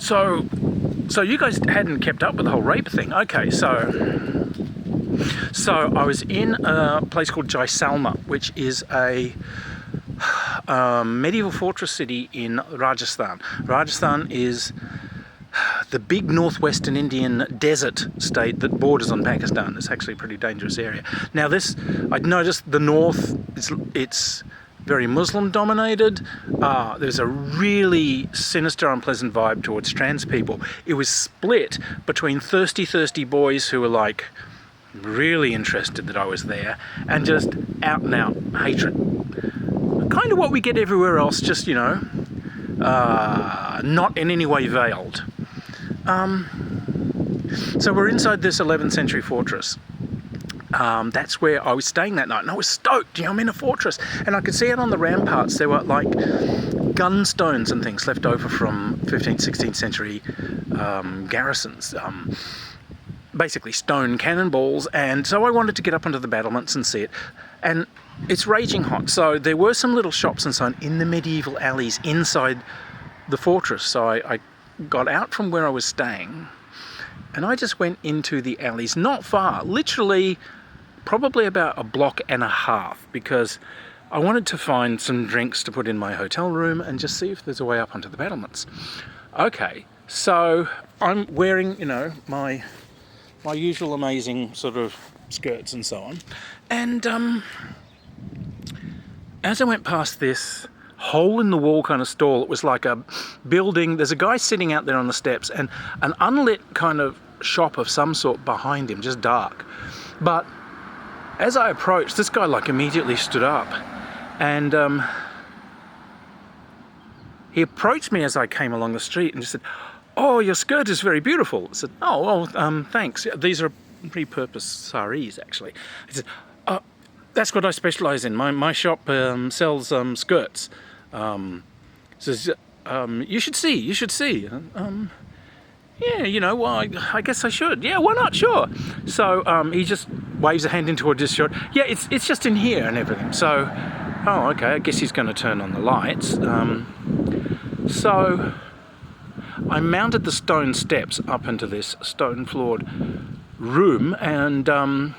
So you guys hadn't kept up with the whole rape thing. Okay, so I was in a place called Jaisalmer, which is a medieval fortress city in Rajasthan. Rajasthan is the big northwestern Indian desert state that borders on Pakistan. It's actually a pretty dangerous area. Now this, I'd noticed the north, it's very Muslim dominated. There's a really sinister, unpleasant vibe towards trans people. It was split between thirsty boys who were like really interested that I was there, and just out and out hatred. Kind of what we get everywhere else, just, you know, not in any way veiled. So we're inside this 11th century fortress. That's where I was staying that night, and I was stoked. You know, I'm in a fortress, and I could see out on the ramparts there were like gunstones and things left over from 15th, 16th century garrisons. Basically stone cannonballs, and so I wanted to get up onto the battlements and see it. And it's raging hot, so there were some little shops and so on in the medieval alleys inside the fortress. So I got out from where I was staying, and I just went into the alleys, not far, literally probably about a block and a half, because I wanted to find some drinks to put in my hotel room and just see if there's a way up onto the battlements. Okay, so I'm wearing, you know, my usual amazing sort of skirts and so on, and as I went past this hole in the wall kind of stall, it was like a building, there's a guy sitting out there on the steps, and an unlit kind of shop of some sort behind him, just dark. But as I approached, this guy like immediately stood up, and he approached me as I came along the street and just said, "Oh, your skirt is very beautiful." I said, "Oh, well, thanks. These are repurposed saris, actually." He said, "That's what I specialise in. My shop sells skirts." Says, "You should see. You should see." Yeah, you know, well, I guess I should. Yeah, why not? Sure. So he just waves a hand in toward his shop. Yeah, it's just in here and everything. So, oh, okay. I guess he's going to turn on the lights. So I mounted the stone steps up into this stone-floored room, and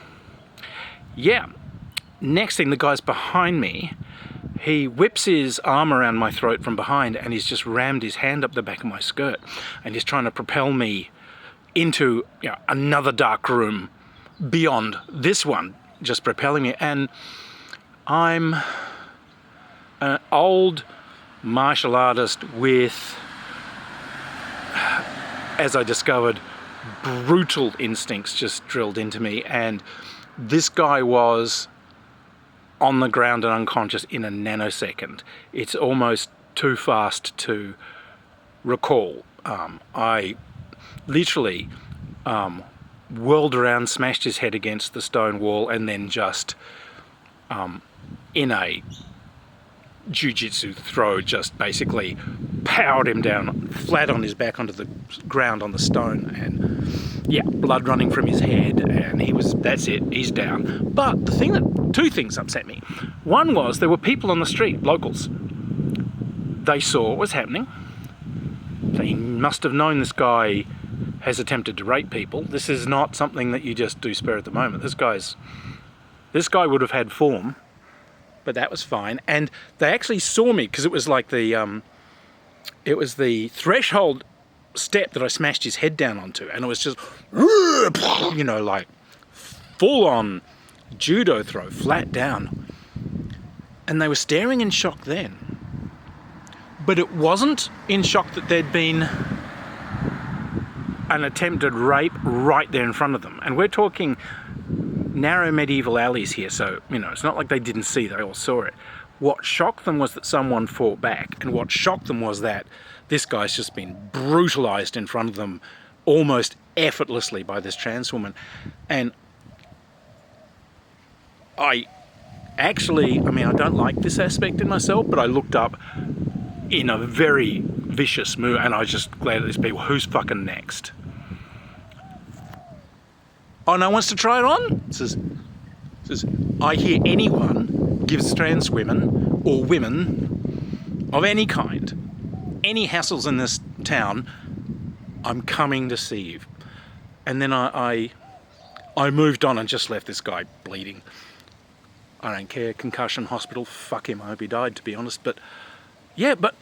yeah, next thing, the guy's behind me. He whips his arm around my throat from behind, and he's just rammed his hand up the back of my skirt, and he's trying to propel me into, you know, another dark room beyond this one, just propelling me. And I'm an old martial artist with, as I discovered, brutal instincts just drilled into me, and this guy was on the ground and unconscious in a nanosecond. It's almost too fast to recall. I literally whirled around, smashed his head against the stone wall, and then just in a jiu-jitsu throw, just basically powered him down flat on his back onto the ground on the stone, and yeah, blood running from his head, and that's it, he's down. But two things upset me. One was there were people on the street, locals. They saw what was happening. They must have known this guy has attempted to rape people. This is not something that you just do spare at the moment. This guy would have had form, but that was fine. And they actually saw me, because it was like the threshold step that I smashed his head down onto, and it was just, you know, like full on judo throw, flat down. And they were staring in shock then. But it wasn't in shock that there'd been an attempted rape right there in front of them. And we're talking narrow medieval alleys here, so, you know, it's not like they didn't see, they all saw it. What shocked them was that someone fought back, and what shocked them was that this guy's just been brutalized in front of them almost effortlessly by this trans woman. And I don't like this aspect in myself, but I looked up in a very vicious mood, and I was just glad at these people, who's fucking next? Oh, no one wants to try it on? It says, I hear anyone gives trans women or women of any kind any hassles in this town, I'm coming to see you. And then I moved on and just left this guy bleeding. I don't care, concussion, hospital, fuck him, I hope he died, to be honest. But yeah, but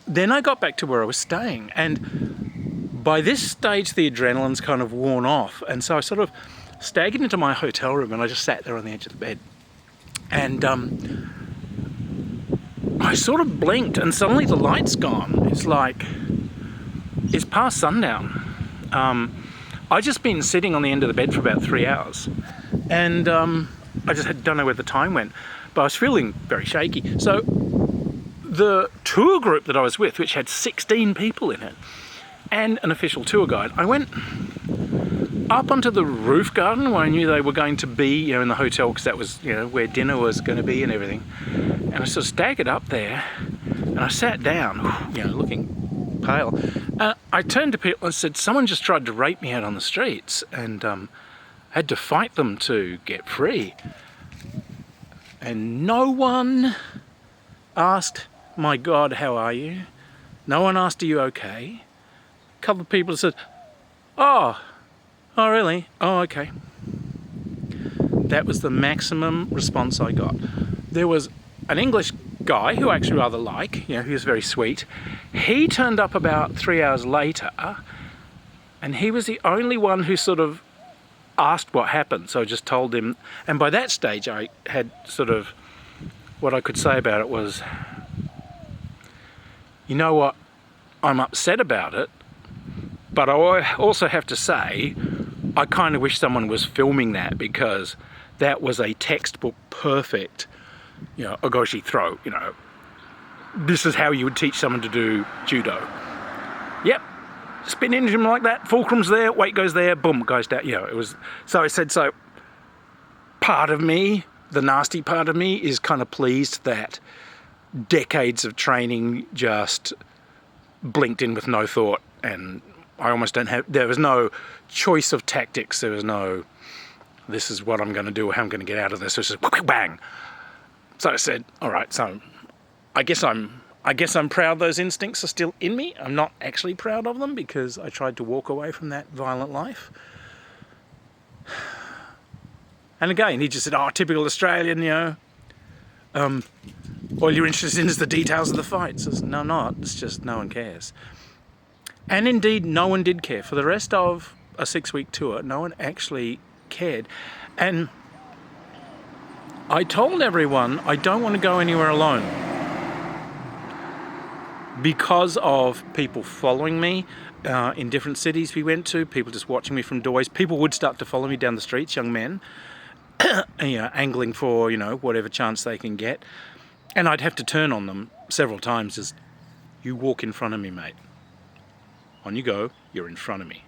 then I got back to where I was staying, and by this stage the adrenaline's kind of worn off, and so I sort of staggered into my hotel room and I just sat there on the edge of the bed. And I sort of blinked and suddenly the light's gone. It's like, it's past sundown. I'd just been sitting on the end of the bed for about 3 hours, and I just don't know where the time went, but I was feeling very shaky. So the tour group that I was with, which had 16 people in it, and an official tour guide, I went up onto the roof garden where I knew they were going to be, in the hotel, because that was, where dinner was going to be and everything. And I sort of staggered up there, and I sat down, looking pale. I turned to people and said, someone just tried to rape me out on the streets, and had to fight them to get free. And no one asked, my God, how are you? No one asked, are you okay? A couple of people said, oh really? Oh, okay. That was the maximum response I got. There was an English guy who I actually rather like, he was very sweet. He turned up about 3 hours later, and he was the only one who sort of asked what happened. So I just told him, and by that stage I had sort of, what I could say about it was, you know what, I'm upset about it, but I also have to say, I kind of wish someone was filming that, because that was a textbook perfect, ogoshi throw, This is how you would teach someone to do judo. Yep. Spin into him like that, fulcrum's there, weight goes there, boom, goes down. It was, so I said, so part of me, the nasty part of me, is kind of pleased that decades of training just blinked in with no thought, and I almost there was no choice of tactics, there was no, this is what I'm going to do or how I'm going to get out of this, it was just bang. So I said, all right, so I guess I'm proud those instincts are still in me. I'm not actually proud of them, because I tried to walk away from that violent life. And again, he just said, oh, typical Australian, all you're interested in is the details of the fight. I says, no, not. It's just no one cares. And indeed, no one did care. For the rest of a 6-week tour, no one actually cared. And I told everyone I don't want to go anywhere alone, because of people following me in different cities we went to, people just watching me from doorways. People would start to follow me down the streets, young men, angling for, whatever chance they can get. And I'd have to turn on them several times as, you walk in front of me, mate. On you go, you're in front of me.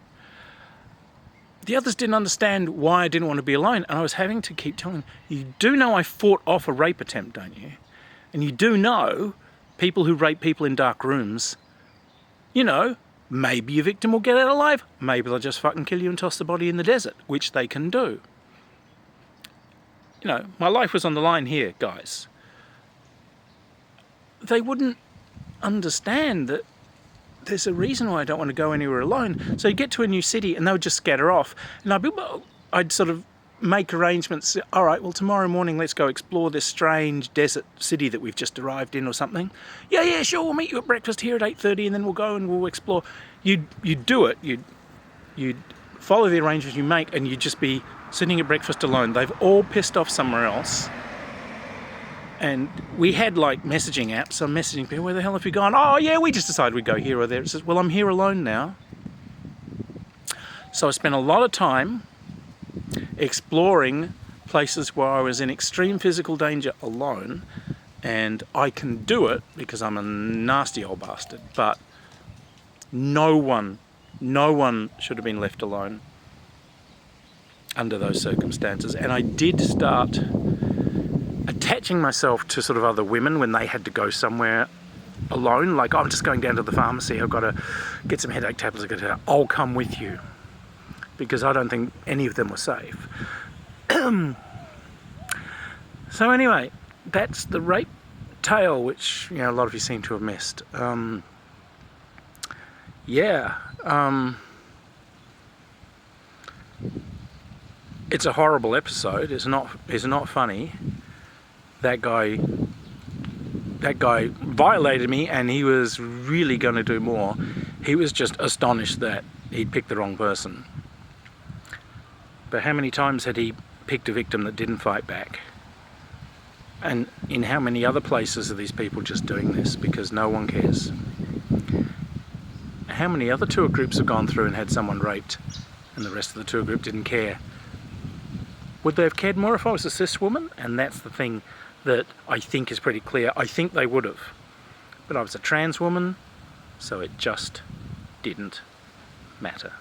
The others didn't understand why I didn't want to be alone, and I was having to keep telling them, you do know I fought off a rape attempt, don't you? And you do know people who rape people in dark rooms, maybe your victim will get out alive, maybe they'll just fucking kill you and toss the body in the desert, which they can do. My life was on the line here, guys. They wouldn't understand that there's a reason why I don't want to go anywhere alone. So you get to a new city and they would just scatter off, and I'd sort of make arrangements. All right, well, tomorrow morning let's go explore this strange desert city that we've just arrived in or something. Yeah, sure, we'll meet you at breakfast here at 8:30 and then we'll go and we'll explore. You'd do it. You'd follow the arrangements you make, and you'd just be sitting at breakfast alone. They've all pissed off somewhere else. And we had like messaging apps. So I'm messaging people, where the hell have you gone? Oh yeah, we just decided we'd go here or there. It says, well, I'm here alone now. So I spent a lot of time exploring places where I was in extreme physical danger alone, and I can do it because I'm a nasty old bastard, but no one should have been left alone under those circumstances. And I did start attaching myself to sort of other women when they had to go somewhere alone, like, I'm just going down to the pharmacy, I've got to get some headache tablets, I'll come with you, because I don't think any of them were safe. So anyway, that's the rape tale, which a lot of you seem to have missed. It's a horrible episode. It's not funny. That guy violated me, and he was really going to do more. He was just astonished that he'd picked the wrong person. But how many times had he picked a victim that didn't fight back? And in how many other places are these people just doing this because no one cares? How many other tour groups have gone through and had someone raped and the rest of the tour group didn't care? Would they have cared more if I was a cis woman? And that's the thing that I think is pretty clear. I think they would have. But I was a trans woman, so it just didn't matter.